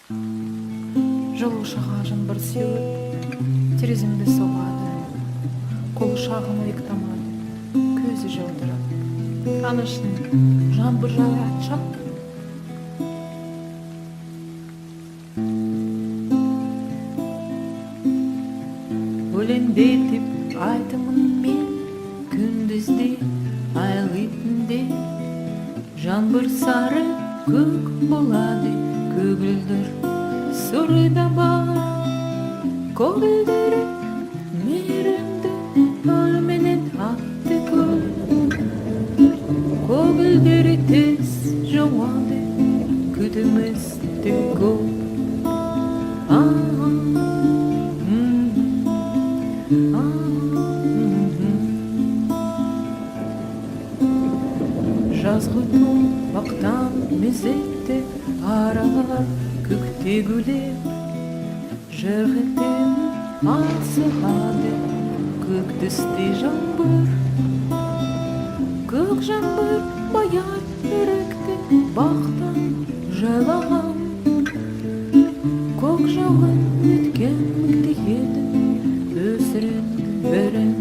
Жылу шағажын бір сеуіп, тереземді соғады. Қолы шағын иықтамады, көзі жылдырап. Танышын жаңбыр жауады шақ. Өлеңдетіп айтымын мен күндізде, айлы түнде. Жаңбыр сары көк болады, көгілдір сұры да бар. Көгілдірі мейірімді өлменен атты көл. Көгілдірі тез жауады, күтімізді көп. Жазғы түн бақтан мезетте аралар көкте гүлеп, жырғытын асығады көк түсте жаңбыр. Көк жаңбыр баяр үрікті бақтан жайлаған. Көк жауын өткен мүкті еді өсірін бірін.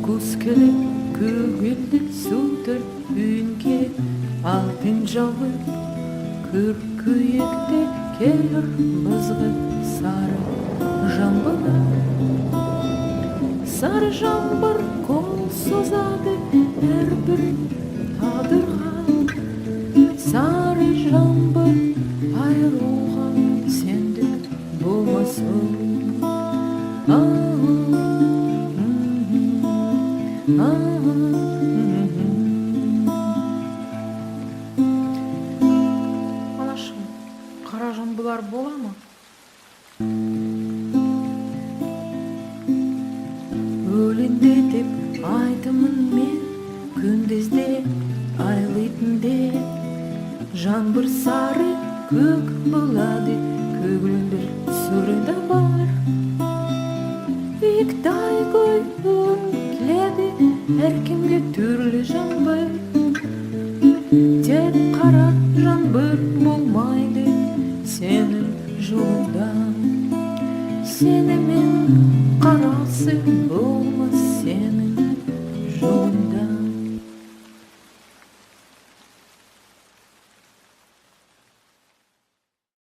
Күз келіп көгілді сутыр үйінге алтын жауып, күркүйекте келір бызғы сары жаңбыр. Сары жаңбыр қол созады әрбір тағдырға. Сары жаңбыр айыруға сендік болмасын. Анашым, қара жаңбырлар бола ма? Өлеңдетіп айтымын мен күндізде, айлы түнде. Жаңбыр сары көк болады, көгілдір сұры да бар. Биіктай көйгің келеді, әркімге түрлі жаңбыр. Тек қара жаңбыр болмайды сенің жолыңдан. Сенімен қарасы болмас сенің